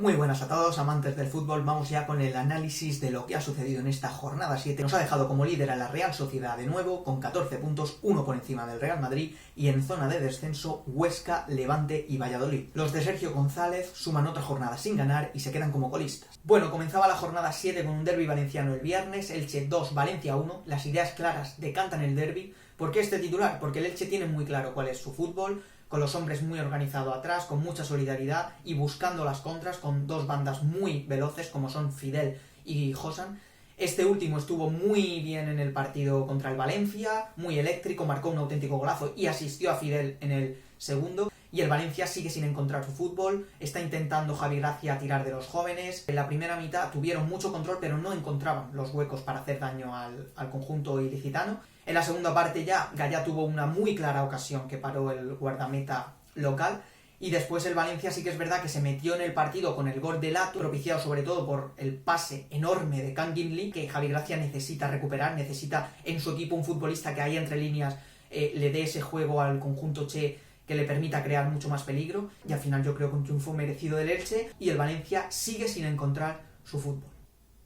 Muy buenas a todos, amantes del fútbol. Vamos ya con el análisis de lo que ha sucedido en esta jornada 7. Nos ha dejado como líder a la Real Sociedad de nuevo, con 14 puntos, uno por encima del Real Madrid, y en zona de descenso Huesca, Levante y Valladolid. Los de Sergio González suman otra jornada sin ganar y se quedan como colistas. Bueno, comenzaba la jornada 7 con un derbi valenciano el viernes, Elche 2, Valencia 1. Las ideas claras decantan el derbi. ¿Por qué este titular? Porque el Elche tiene muy claro cuál es su fútbol, con los hombres muy organizados atrás, con mucha solidaridad y buscando las contras con dos bandas muy veloces como son Fidel y Josan. Este último estuvo muy bien en el partido contra el Valencia, muy eléctrico, marcó un auténtico golazo y asistió a Fidel en el segundo. Y el Valencia sigue sin encontrar su fútbol, está intentando Javi Gracia tirar de los jóvenes. En la primera mitad tuvieron mucho control, pero no encontraban los huecos para hacer daño al conjunto ilicitano. En la segunda parte ya Gallá tuvo una muy clara ocasión que paró el guardameta local. Y después el Valencia sí que es verdad que se metió en el partido con el gol de Lato, propiciado sobre todo por el pase enorme de Kangin Lee, que Javi Gracia necesita recuperar, necesita en su equipo un futbolista que ahí entre líneas le dé ese juego al conjunto che que le permita crear mucho más peligro, y al final yo creo que un triunfo merecido del Elche, y el Valencia sigue sin encontrar su fútbol.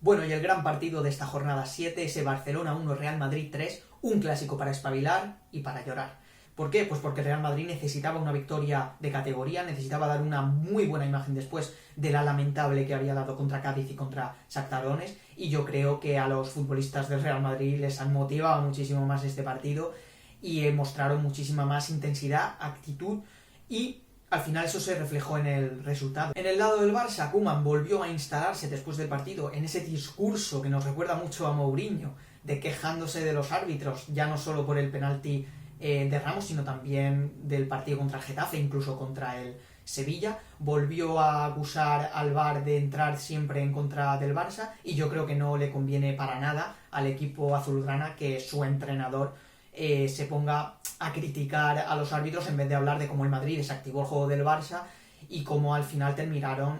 Bueno, y el gran partido de esta jornada 7, ese Barcelona 1, Real Madrid 3, un clásico para espabilar y para llorar. ¿Por qué? Pues porque Real Madrid necesitaba una victoria de categoría, necesitaba dar una muy buena imagen después de la lamentable que había dado contra Cádiz y contra Shakhtar Donetsk, y yo creo que a los futbolistas del Real Madrid les han motivado muchísimo más este partido, y mostraron muchísima más intensidad, actitud, y al final eso se reflejó en el resultado. En el lado del Barça, Koeman volvió a instalarse después del partido en ese discurso que nos recuerda mucho a Mourinho, de quejándose de los árbitros, ya no solo por el penalti de Ramos, sino también del partido contra el Getafe, incluso contra el Sevilla. Volvió a acusar al VAR de entrar siempre en contra del Barça, y yo creo que no le conviene para nada al equipo azulgrana que su entrenador se ponga a criticar a los árbitros en vez de hablar de cómo el Madrid desactivó el juego del Barça y cómo al final terminaron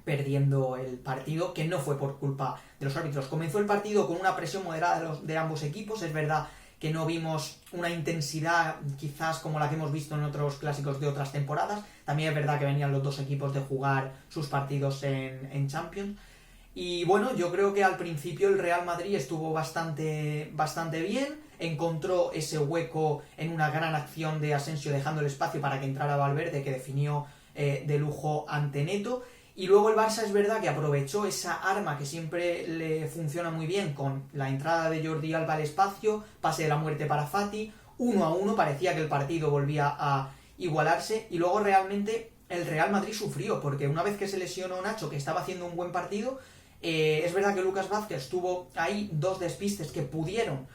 perdiendo el partido, que no fue por culpa de los árbitros. Comenzó el partido con una presión moderada de ambos equipos. Es verdad que no vimos una intensidad quizás como la que hemos visto en otros clásicos de otras temporadas. También es verdad que venían los dos equipos de jugar sus partidos en Champions. Y bueno, yo creo que al principio el Real Madrid estuvo bastante bien, encontró ese hueco en una gran acción de Asensio dejando el espacio para que entrara Valverde, que definió de lujo ante Neto. Y luego el Barça es verdad que aprovechó esa arma que siempre le funciona muy bien con la entrada de Jordi Alba al espacio, pase de la muerte para Fati, 1-1, parecía que el partido volvía a igualarse, y luego realmente el Real Madrid sufrió, porque una vez que se lesionó Nacho, que estaba haciendo un buen partido, es verdad que Lucas Vázquez tuvo ahí dos despistes que pudieron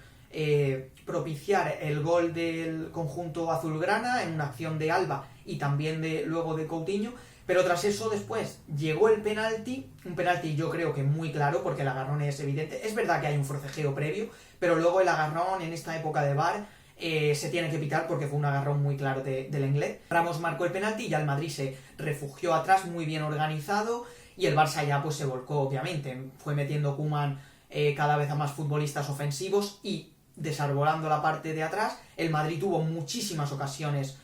propiciar el gol del conjunto azulgrana en una acción de Alba y también luego de Coutinho, pero tras eso después llegó el penalti, un penalti yo creo que muy claro porque el agarrón es evidente. Es verdad que hay un forcejeo previo, pero luego el agarrón en esta época de VAR se tiene que pitar porque fue un agarrón muy claro del inglés. Ramos marcó el penalti y ya el Madrid se refugió atrás muy bien organizado, y el Barça ya pues se volcó obviamente, fue metiendo Koeman cada vez a más futbolistas ofensivos y desarbolando la parte de atrás. El Madrid tuvo muchísimas ocasiones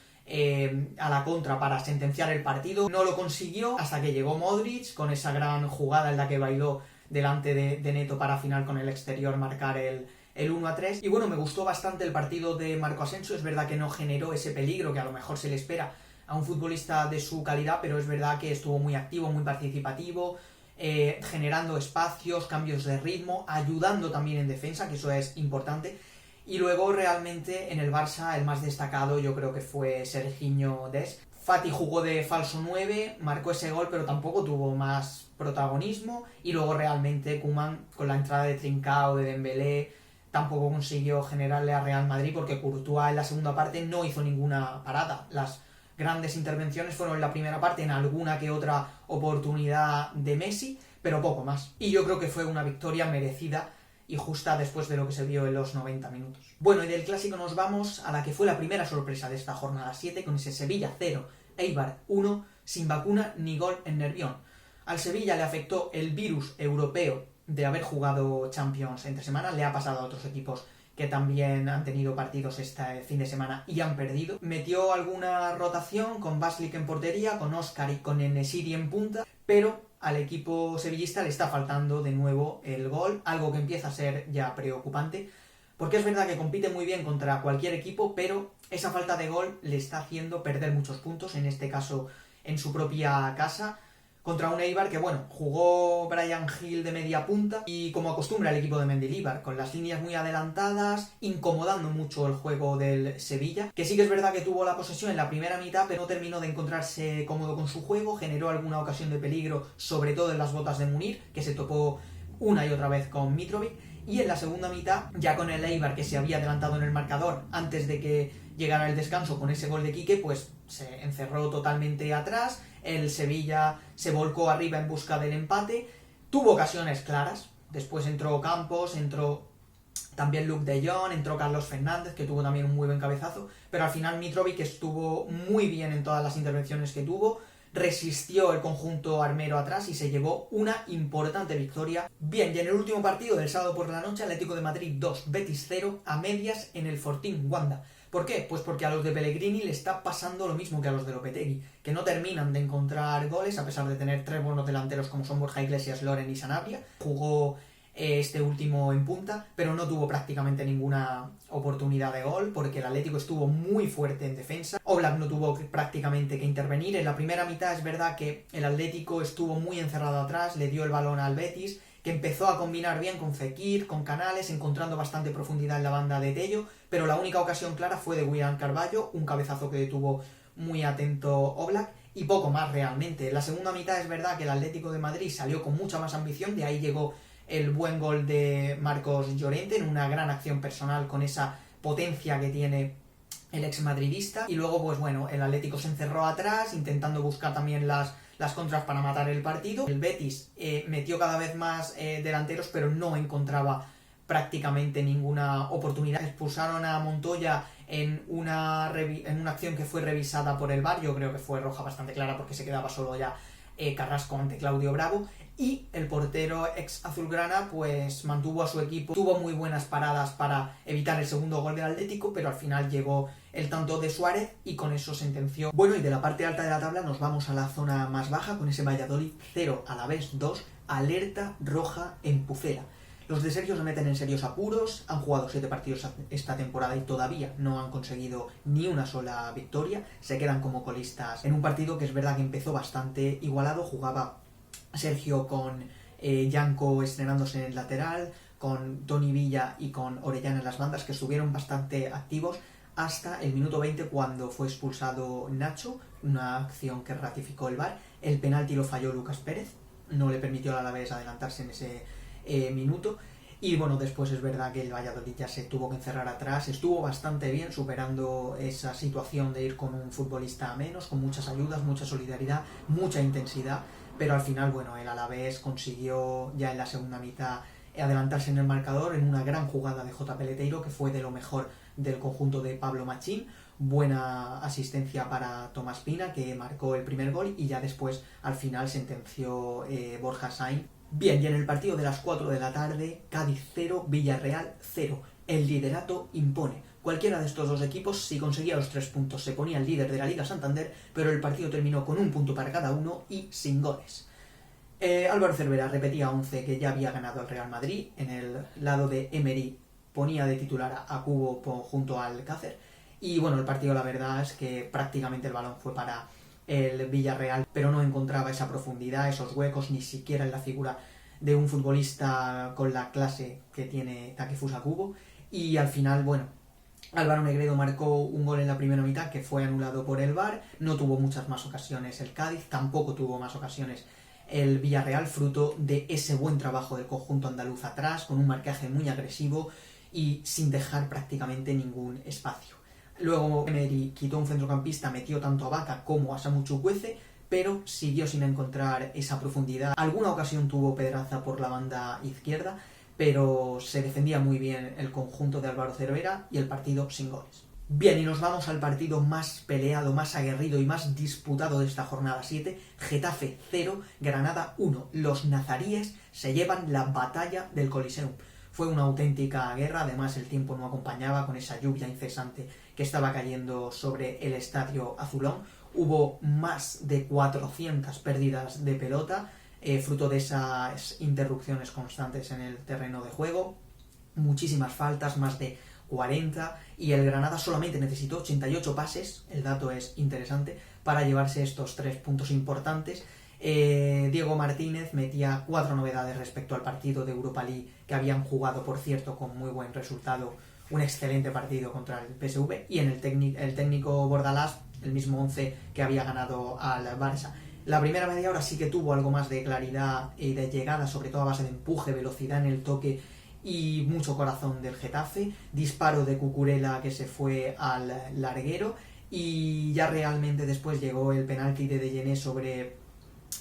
a la contra para sentenciar el partido, no lo consiguió hasta que llegó Modric con esa gran jugada en la que bailó delante de Neto para final con el exterior marcar el 1-3. Y bueno, me gustó bastante el partido de Marco Asensio. Es verdad que no generó ese peligro que a lo mejor se le espera a un futbolista de su calidad, pero es verdad que estuvo muy activo, muy participativo, generando espacios, cambios de ritmo, ayudando también en defensa, que eso es importante. Y luego realmente en el Barça el más destacado yo creo que fue Serginho Dest. Fati jugó de falso 9, marcó ese gol, pero tampoco tuvo más protagonismo, y luego realmente Koeman con la entrada de Trincao, de Dembélé, tampoco consiguió generarle a Real Madrid porque Courtois en la segunda parte no hizo ninguna parada. Las grandes intervenciones fueron en la primera parte, en alguna que otra oportunidad de Messi, pero poco más. Y yo creo que fue una victoria merecida y justa después de lo que se vio en los 90 minutos. Bueno, y del clásico nos vamos a la que fue la primera sorpresa de esta jornada 7, con ese Sevilla 0, Eibar 1, sin vacuna ni gol en Nervión. Al Sevilla le afectó el virus europeo de haber jugado Champions entre semanas, le ha pasado a otros equipos que también han tenido partidos este fin de semana y han perdido. Metió alguna rotación con Baslik en portería, con Óscar y con En-Nesyri en punta, pero al equipo sevillista le está faltando de nuevo el gol, algo que empieza a ser ya preocupante, porque es verdad que compite muy bien contra cualquier equipo, pero esa falta de gol le está haciendo perder muchos puntos, en este caso en su propia casa, contra un Eibar que, bueno, jugó Bryan Gil de media punta y como acostumbra el equipo de Mendilibar, con las líneas muy adelantadas, incomodando mucho el juego del Sevilla, que sí que es verdad que tuvo la posesión en la primera mitad, pero no terminó de encontrarse cómodo con su juego, generó alguna ocasión de peligro, sobre todo en las botas de Munir, que se topó una y otra vez con Mitrovic, y en la segunda mitad, ya con el Eibar que se había adelantado en el marcador antes de que llegara el descanso con ese gol de Quique, pues se encerró totalmente atrás, el Sevilla se volcó arriba en busca del empate, tuvo ocasiones claras, después entró Campos, entró también Luke de Jong, entró Carlos Fernández, que tuvo también un muy buen cabezazo, pero al final Mitrovic estuvo muy bien en todas las intervenciones que tuvo, resistió el conjunto armero atrás y se llevó una importante victoria. Bien, y en el último partido del sábado por la noche, Atlético de Madrid 2, Betis 0, a medias en el Fortín Wanda. ¿Por qué? Pues porque a los de Pellegrini le está pasando lo mismo que a los de Lopetegui, que no terminan de encontrar goles, a pesar de tener tres buenos delanteros como son Borja Iglesias, Loren y Sanabria. Jugó este último en punta, pero no tuvo prácticamente ninguna oportunidad de gol, porque el Atlético estuvo muy fuerte en defensa. Oblak no tuvo prácticamente que intervenir. En la primera mitad es verdad que el Atlético estuvo muy encerrado atrás, le dio el balón al Betis, que empezó a combinar bien con Fekir, con Canales, encontrando bastante profundidad en la banda de Tello, pero la única ocasión clara fue de William Carvalho, un cabezazo que detuvo muy atento Oblak, y poco más realmente. En la segunda mitad es verdad que el Atlético de Madrid salió con mucha más ambición, de ahí llegó el buen gol de Marcos Llorente en una gran acción personal con esa potencia que tiene el exmadridista, y luego pues bueno, el Atlético se encerró atrás intentando buscar también las contras para matar el partido. El Betis metió cada vez más delanteros, pero no encontraba prácticamente ninguna oportunidad. Expulsaron a Montoya en una acción que fue revisada por el VAR, yo creo que fue roja bastante clara porque se quedaba solo ya Carrasco ante Claudio Bravo, y el portero ex azulgrana pues mantuvo a su equipo, tuvo muy buenas paradas para evitar el segundo gol del Atlético, pero al final llegó el tanto de Suárez y con eso sentenció. Bueno, y de la parte alta de la tabla nos vamos a la zona más baja con ese Valladolid 0, Alavés 2, alerta roja en Pucela. Los de Sergio se meten en serios apuros, han jugado 7 partidos esta temporada y todavía no han conseguido ni una sola victoria, se quedan como colistas en un partido que es verdad que empezó bastante igualado, jugaba Sergio con Yanko estrenándose en el lateral, con Toni Villa y con Orellana en las bandas, que estuvieron bastante activos hasta el minuto 20 cuando fue expulsado Nacho, una acción que ratificó el VAR, el penalti lo falló Lucas Pérez, no le permitió al Alavés adelantarse en ese minuto, y bueno, después es verdad que el Valladolid ya se tuvo que encerrar atrás, estuvo bastante bien superando esa situación de ir con un futbolista a menos, con muchas ayudas, mucha solidaridad, mucha intensidad, pero al final, bueno, el Alavés consiguió ya en la segunda mitad adelantarse en el marcador en una gran jugada de J. Peleteiro, que fue de lo mejor del conjunto de Pablo Machín, buena asistencia para Tomás Pina, que marcó el primer gol, y ya después al final sentenció Borja Sainz. Bien, y en el partido de las 4 de la tarde, Cádiz 0, Villarreal 0. El liderato impone. Cualquiera de estos dos equipos, si conseguía los 3 puntos, se ponía el líder de la Liga Santander, pero el partido terminó con un punto para cada uno y sin goles. Álvaro Cervera repetía 11 que ya había ganado el Real Madrid. En el lado de Emery ponía de titular a Cubo junto al Alcácer. Y bueno, el partido la verdad es que prácticamente el balón fue para el Villarreal, pero no encontraba esa profundidad, esos huecos, ni siquiera en la figura de un futbolista con la clase que tiene Takefusa Kubo, y al final, bueno, Álvaro Negredo marcó un gol en la primera mitad que fue anulado por el VAR, no tuvo muchas más ocasiones el Cádiz, tampoco tuvo más ocasiones el Villarreal, fruto de ese buen trabajo del conjunto andaluz atrás, con un marcaje muy agresivo y sin dejar prácticamente ningún espacio. Luego Emery quitó un centrocampista, metió tanto a Vaca como a Samu Chukwueze, pero siguió sin encontrar esa profundidad. Alguna ocasión tuvo Pedraza por la banda izquierda, pero se defendía muy bien el conjunto de Álvaro Cervera y el partido sin goles. Bien, y nos vamos al partido más peleado, más aguerrido y más disputado de esta jornada 7, Getafe 0, Granada 1. Los nazaríes se llevan la batalla del Coliseum. Fue una auténtica guerra, además el tiempo no acompañaba con esa lluvia incesante que estaba cayendo sobre el estadio azulón. Hubo más de 400 pérdidas de pelota, fruto de esas interrupciones constantes en el terreno de juego, muchísimas faltas, más de 40, y el Granada solamente necesitó 88 pases, el dato es interesante, para llevarse estos 3 puntos importantes. Diego Martínez metía 4 novedades respecto al partido de Europa League que habían jugado, por cierto, con muy buen resultado, un excelente partido contra el PSV, y en el técnico Bordalás el mismo 11 que había ganado al Barça. La primera media hora sí que tuvo algo más de claridad y de llegada, sobre todo a base de empuje, velocidad en el toque y mucho corazón del Getafe, disparo de Cucurella que se fue al larguero, y ya realmente después llegó el penalti de Dejeuner sobre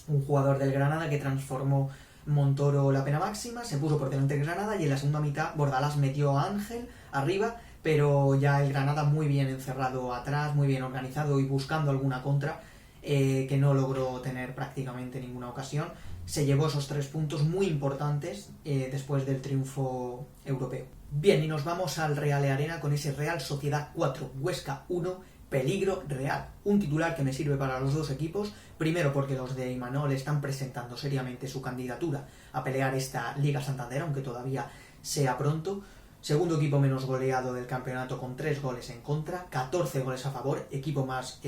un jugador del Granada que transformó Montoro la pena máxima, se puso por delante del Granada, y en la segunda mitad Bordalás metió a Ángel arriba, pero ya el Granada muy bien encerrado atrás, muy bien organizado y buscando alguna contra, que no logró tener prácticamente ninguna ocasión. Se llevó esos 3 puntos muy importantes después del triunfo europeo. Bien, y nos vamos al Real Arena con ese Real Sociedad 4, Huesca 1, peligro real. Un titular que me sirve para los dos equipos, primero porque los de Imanol están presentando seriamente su candidatura a pelear esta Liga Santander, aunque todavía sea pronto. Segundo equipo menos goleado del campeonato con 3 goles en contra, 14 goles a favor, equipo más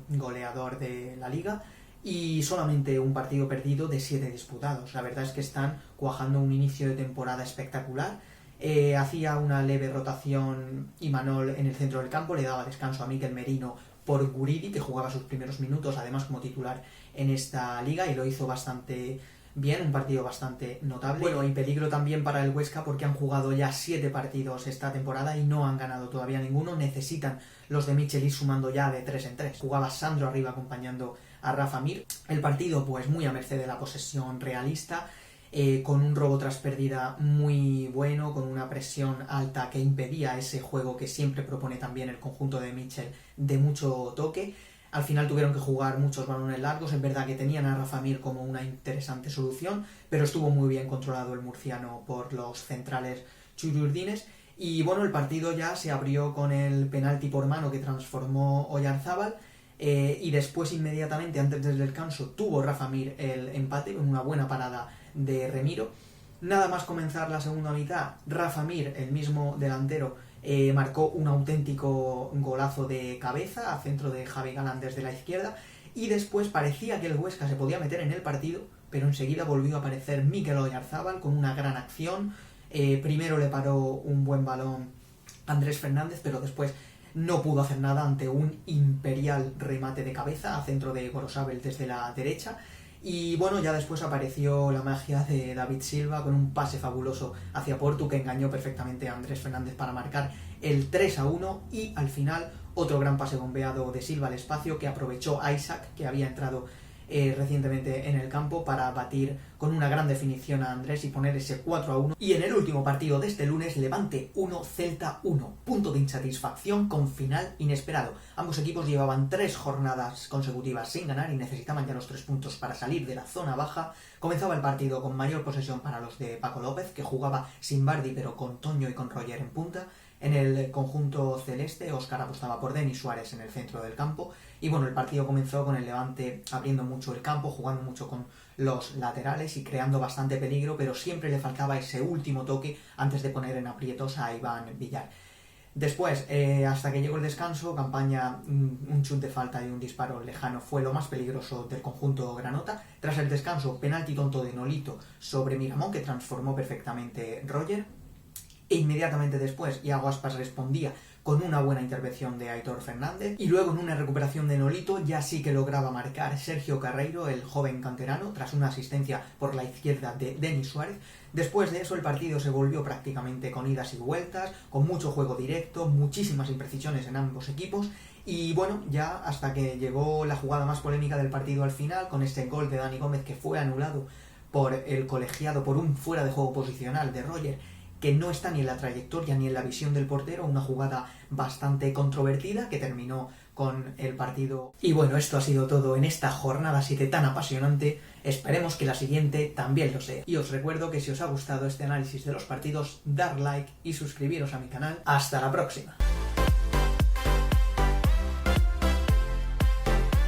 goleador de la liga, y solamente un partido perdido de 7 disputados. La verdad es que están cuajando un inicio de temporada espectacular. Hacía una leve rotación Imanol en el centro del campo, le daba descanso a Mikel Merino por Guridi, que jugaba sus primeros minutos además como titular en esta liga, y lo hizo bastante bien, un partido bastante notable. Bueno, y peligro también para el Huesca porque han jugado ya 7 partidos esta temporada y no han ganado todavía ninguno. Necesitan los de Michel ir sumando ya de 3 en 3. Jugaba Sandro arriba acompañando a Rafa Mir. El partido pues muy a merced de la posesión realista, con un robo tras pérdida muy bueno, con una presión alta que impedía ese juego que siempre propone también el conjunto de Michel de mucho toque. Al final tuvieron que jugar muchos balones largos, es verdad que tenían a Rafa Mir como una interesante solución, pero estuvo muy bien controlado el murciano por los centrales chururdines. Y bueno, el partido ya se abrió con el penalti por mano que transformó Oyarzábal, y después inmediatamente antes del descanso tuvo Rafa Mir el empate con una buena parada de Remiro. Nada más comenzar la segunda mitad, Rafa Mir, el mismo delantero, marcó un auténtico golazo de cabeza a centro de Javi Galán desde la izquierda, y después parecía que el Huesca se podía meter en el partido, pero enseguida volvió a aparecer Mikel Oyarzábal con una gran acción. Primero le paró un buen balón Andrés Fernández, pero después no pudo hacer nada ante un imperial remate de cabeza a centro de Gorosabel desde la derecha. Y bueno, ya después apareció la magia de David Silva con un pase fabuloso hacia Portu que engañó perfectamente a Andrés Fernández para marcar el 3-1, y al final otro gran pase bombeado de Silva al espacio que aprovechó Isaac, que había entrado recientemente en el campo, para batir con una gran definición a Andrés y poner ese 4-1. Y en el último partido de este lunes, Levante 1, Celta 1, punto de insatisfacción con final inesperado. Ambos equipos llevaban 3 jornadas consecutivas sin ganar y necesitaban ya los 3 puntos para salir de la zona baja. Comenzaba el partido con mayor posesión para los de Paco López, que jugaba sin Bardi pero con Toño y con Roger en punta. En el conjunto celeste, Óscar apostaba por Denis Suárez en el centro del campo. Y bueno, el partido comenzó con el Levante abriendo mucho el campo, jugando mucho con los laterales y creando bastante peligro, pero siempre le faltaba ese último toque antes de poner en aprietos a Iván Villar. Después, hasta que llegó el descanso, Campaña, un chut de falta y un disparo lejano fue lo más peligroso del conjunto granota. Tras el descanso, penalti tonto de Nolito sobre Miramón, que transformó perfectamente Roger. E inmediatamente después, Iago Aspas respondía con una buena intervención de Aitor Fernández, y luego en una recuperación de Nolito ya sí que lograba marcar Sergio Carreiro, el joven canterano, tras una asistencia por la izquierda de Denis Suárez. Después de eso el partido se volvió prácticamente con idas y vueltas, con mucho juego directo, muchísimas imprecisiones en ambos equipos, y bueno, ya hasta que llegó la jugada más polémica del partido al final, con ese gol de Dani Gómez que fue anulado por el colegiado por un fuera de juego posicional de Roger, que no está ni en la trayectoria ni en la visión del portero, una jugada bastante controvertida que terminó con el partido. Y bueno, esto ha sido todo en esta jornada 7 tan apasionante. Esperemos que la siguiente también lo sea. Y os recuerdo que si os ha gustado este análisis de los partidos, dar like y suscribiros a mi canal. ¡Hasta la próxima!